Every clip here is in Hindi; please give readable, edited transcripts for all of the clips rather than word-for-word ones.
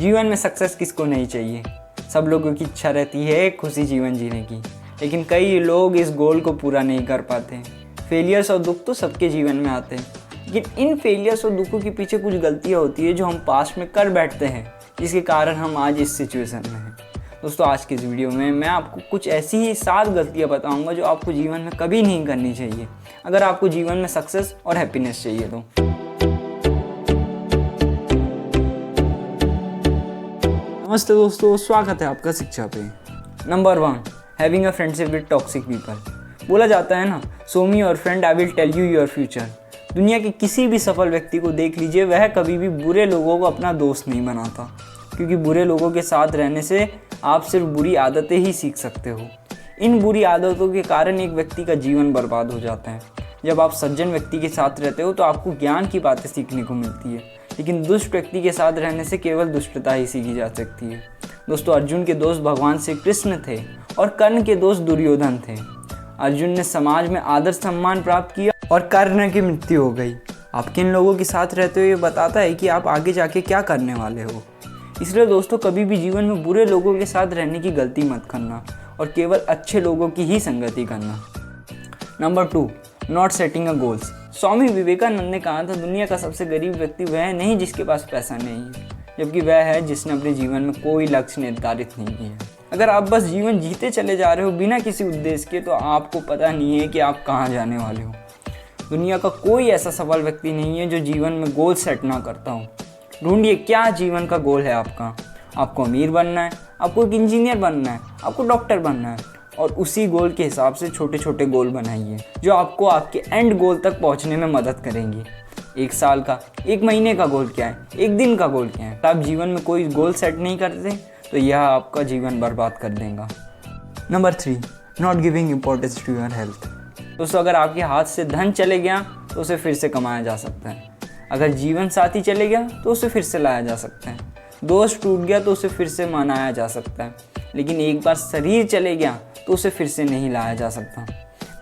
जीवन में सक्सेस किसको नहीं चाहिए। सब लोगों की इच्छा रहती है खुशी जीवन जीने की, लेकिन कई लोग इस गोल को पूरा नहीं कर पाते। फेलियर्स और दुख तो सबके जीवन में आते हैं, लेकिन इन फेलियर्स और दुखों के पीछे कुछ गलतियाँ होती है जो हम पास्ट में कर बैठते हैं, जिसके कारण हम आज इस सिचुएशन में हैं। दोस्तों, आज की इस वीडियो में मैं आपको कुछ ऐसी ही 7 गलतियाँ बताऊँगा जो आपको जीवन में कभी नहीं करनी चाहिए अगर आपको जीवन में सक्सेस और हैप्पीनेस चाहिए तो। नमस्ते दोस्तों, स्वागत है आपका शिक्षा पे। Number 1, having a friendship with toxic people. बोला जाता है ना, show me your friend I will tell you your future. दुनिया के किसी भी सफल व्यक्ति को देख लीजिए, वह कभी भी बुरे लोगों को अपना दोस्त नहीं बनाता, क्योंकि बुरे लोगों के साथ रहने से आप सिर्फ बुरी आदतें ही सीख सकते हो। इन बुरी आदतों के कारण एक व्यक्ति का जीवन बर्बाद हो जाता है। जब आप सज्जन व्यक्ति के साथ रहते हो तो आपको ज्ञान की बातें सीखने को मिलती है, लेकिन दुष्ट व्यक्ति के साथ रहने से केवल दुष्टता ही सीखी जा सकती है। दोस्तों, अर्जुन के दोस्त भगवान श्री कृष्ण थे और कर्ण के दोस्त दुर्योधन थे। अर्जुन ने समाज में आदर सम्मान प्राप्त किया और कर्ण की मृत्यु हो गई। आप किन लोगों के साथ रहते हो ये बताता है कि आप आगे जाके क्या करने वाले हो। इसलिए दोस्तों, कभी भी जीवन में बुरे लोगों के साथ रहने की गलती मत करना और केवल अच्छे लोगों की ही संगति करना। Number 2, not setting a goals. Swami Vivekananda ने कहा था, दुनिया का सबसे गरीब व्यक्ति वह नहीं जिसके पास पैसा नहीं है, जबकि वह है जिसने अपने जीवन में कोई लक्ष्य निर्धारित नहीं किया। अगर आप बस जीवन जीते चले जा रहे हो बिना किसी उद्देश्य के, तो आपको पता नहीं है कि आप कहाँ जाने वाले हो। दुनिया का कोई ऐसा सफल व्यक्ति नहीं है जो जीवन में गोल सेट ना करता हो। ढूंढिए क्या जीवन का गोल है आपका। आपको अमीर बनना है, आपको एक इंजीनियर बनना है, आपको डॉक्टर बनना है, और उसी गोल के हिसाब से छोटे छोटे गोल बनाइए जो आपको आपके एंड गोल तक पहुंचने में मदद करेंगी। 1 साल का, 1 महीने का गोल क्या है, 1 दिन का गोल क्या है। आप जीवन में कोई गोल सेट नहीं करते तो यह आपका जीवन बर्बाद कर देगा। Number 3, not giving importance to your health. दोस्तों, अगर आपके हाथ से धन चले गया तो उसे फिर से कमाया जा सकता है। अगर जीवन साथी चले गया तो उसे फिर से लाया जा सकता है। दोस्त टूट गया तो उसे फिर से मनाया जा सकता है, लेकिन एक बार शरीर चले गया तो उसे फिर से नहीं लाया जा सकता।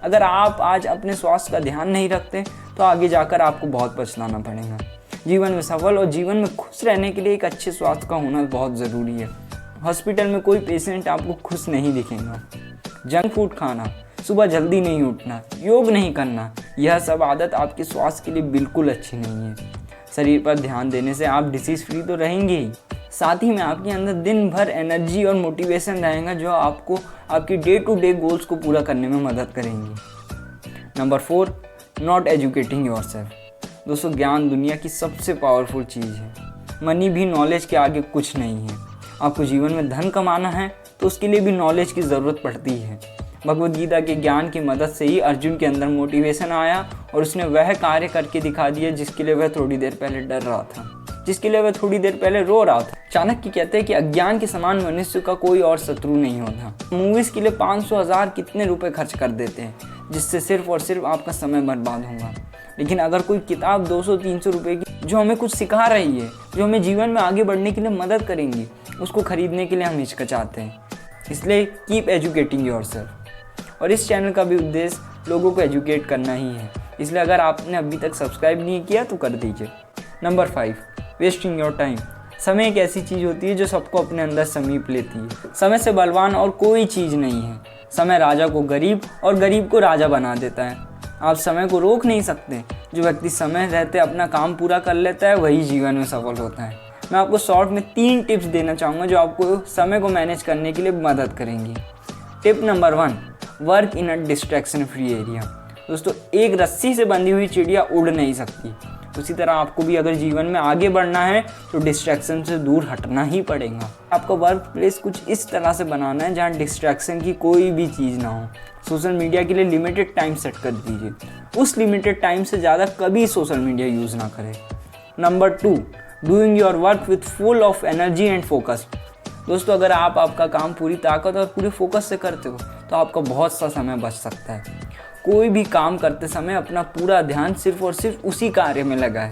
अगर आप आज अपने स्वास्थ्य का ध्यान नहीं रखते तो आगे जाकर आपको बहुत पछताना पड़ेगा। जीवन में सफल और जीवन में खुश रहने के लिए एक अच्छे स्वास्थ्य का होना बहुत ज़रूरी है। हॉस्पिटल में कोई पेशेंट आपको खुश नहीं दिखेगा। जंक फूड खाना, सुबह जल्दी नहीं उठना, योग नहीं करना, यह सब आदत आपके स्वास्थ्य के लिए बिल्कुल अच्छी नहीं है। शरीर पर ध्यान देने से आप डिसीज़ फ्री तो रहेंगे ही, साथ ही में आपके अंदर दिन भर एनर्जी और मोटिवेशन रहेगा जो आपको आपकी डे टू डे गोल्स को पूरा करने में मदद करेंगी। Number 4, not educating yourself. दोस्तों, ज्ञान दुनिया की सबसे पावरफुल चीज़ है। मनी भी नॉलेज के आगे कुछ नहीं है। आपको जीवन में धन कमाना है तो उसके लिए भी नॉलेज की ज़रूरत पड़ती है। भगवद गीता के ज्ञान की मदद से ही अर्जुन के अंदर मोटिवेशन आया और उसने वह कार्य करके दिखा दिया जिसके लिए वह थोड़ी देर पहले डर रहा था, जिसके लिए वह थोड़ी देर पहले रो रहा था। चाणक्य कहते हैं कि अज्ञान के समान मनुष्य का कोई और शत्रु नहीं होता। मूवीज़ के लिए 500,000 कितने रुपए खर्च कर देते हैं, जिससे सिर्फ और सिर्फ आपका समय बर्बाद होगा। लेकिन अगर कोई किताब 200-300 रुपए की जो हमें कुछ सिखा रही है, जो हमें जीवन में आगे बढ़ने के लिए मदद करेंगी, उसको खरीदने के लिए हम हिचकिचाते हैं। इसलिए कीप एजुकेटिंग योरसेल्फ। और इस चैनल का भी उद्देश्य लोगों को एजुकेट करना ही है, इसलिए अगर आपने अभी तक सब्सक्राइब नहीं किया तो कर दीजिए। Number 5, wasting your time. समय एक ऐसी चीज़ होती है जो सबको अपने अंदर समीप लेती है। समय से बलवान और कोई चीज़ नहीं है। समय राजा को गरीब और गरीब को राजा बना देता है। आप समय को रोक नहीं सकते। जो व्यक्ति समय रहते अपना काम पूरा कर लेता है वही जीवन में सफल होता है। मैं आपको शॉर्ट में 3 टिप्स देना चाहूँगा जो आपको समय को मैनेज करने के लिए मदद करेंगी। Tip number 1, work in a distraction free area. दोस्तों, एक रस्सी से बंधी हुई चिड़िया उड़ नहीं सकती। उसी तरह आपको भी अगर जीवन में आगे बढ़ना है तो डिस्ट्रैक्शन से दूर हटना ही पड़ेगा। आपका वर्क प्लेस कुछ इस तरह से बनाना है जहाँ डिस्ट्रैक्शन की कोई भी चीज़ ना हो। सोशल मीडिया के लिए लिमिटेड टाइम सेट कर दीजिए। उस लिमिटेड टाइम से ज़्यादा कभी सोशल मीडिया यूज़ ना करें। Number 2, doing your work with full of energy and focus. दोस्तों, अगर आप आपका काम पूरी ताकत और पूरे फोकस से करते हो तो आपका बहुत सा समय बच सकता है। कोई भी काम करते समय अपना पूरा ध्यान सिर्फ और सिर्फ उसी कार्य में लगाएं।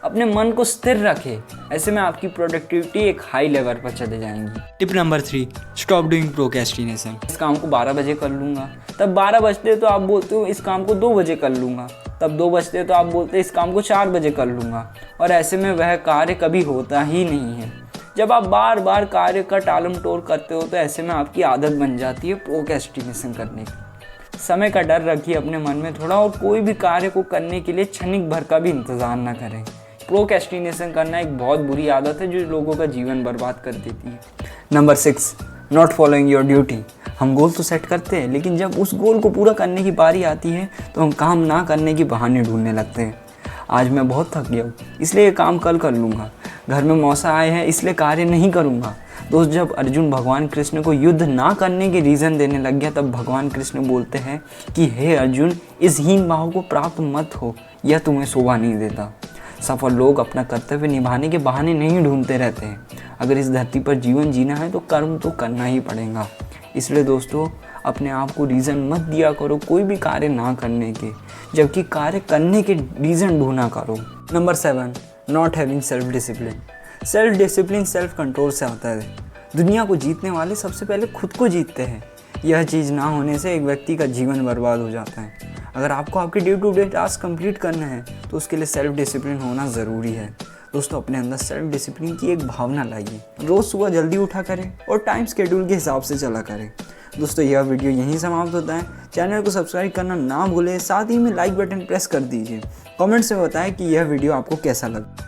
अपने मन को स्थिर रखें। ऐसे में आपकी प्रोडक्टिविटी एक हाई लेवल पर चले जाएंगी। Tip number 3, stop doing procrastination. इस काम को 12 बजे कर लूँगा, तब 12 बजते तो आप बोलते हो इस काम को 2 बजे कर लूँगा, तब 2 बजते तो आप बोलते इस काम को 4 बजे कर लूँगा, और ऐसे में वह कार्य कभी होता ही नहीं है। जब आप बार बार कार्य का टालम टोल करते हो तो ऐसे में आपकी आदत बन जाती है प्रोक्रेस्टिनेशन करने की। समय का डर रखिए अपने मन में थोड़ा, और कोई भी कार्य को करने के लिए क्षणिक भर का भी इंतज़ार ना करें। प्रोक्रेस्टिनेशन करना एक बहुत बुरी आदत है जो लोगों का जीवन बर्बाद कर देती है। Number 6, not following your duty. हम गोल तो सेट करते हैं, लेकिन जब उस गोल को पूरा करने की बारी आती है तो हम काम ना करने की बहाने ढूंढने लगते हैं। आज मैं बहुत थक गया हूँ, इसलिए ये काम कल कर लूँगा। घर में मौसा आए हैं, इसलिए कार्य नहीं करूँगा। दोस्त, जब अर्जुन भगवान कृष्ण को युद्ध ना करने के रीज़न देने लग गया, तब भगवान कृष्ण बोलते हैं कि हे अर्जुन, इस हीन भाव को प्राप्त मत हो, यह तुम्हें शोभा नहीं देता। सफल लोग अपना कर्तव्य निभाने के बहाने नहीं ढूंढते रहते हैं। अगर इस धरती पर जीवन जीना है तो कर्म तो करना ही पड़ेगा। इसलिए दोस्तों, अपने आप को रीज़न मत दिया करो कोई भी कार्य ना करने के, जबकि कार्य करने के रीज़न ढूंढा करो। Number 7, not having self discipline. Self discipline self control से आता है। दुनिया को जीतने वाले सबसे पहले खुद को जीतते हैं। यह चीज़ ना होने से एक व्यक्ति का जीवन बर्बाद हो जाता है। अगर आपको आपके day to day task complete करना है तो उसके लिए सेल्फ डिसिप्लिन होना ज़रूरी है। दोस्तों, अपने अंदर सेल्फ डिसिप्लिन की एक भावना लाइए। रोज़ सुबह जल्दी उठा करें और टाइम शेड्यूल के हिसाब से चला करें। दोस्तों, यह वीडियो यहीं समाप्त होता है। चैनल को सब्सक्राइब करना ना भूलें, साथ ही में लाइक बटन प्रेस कर दीजिए। कमेंट्स में बताएं कि यह वीडियो आपको कैसा लगा।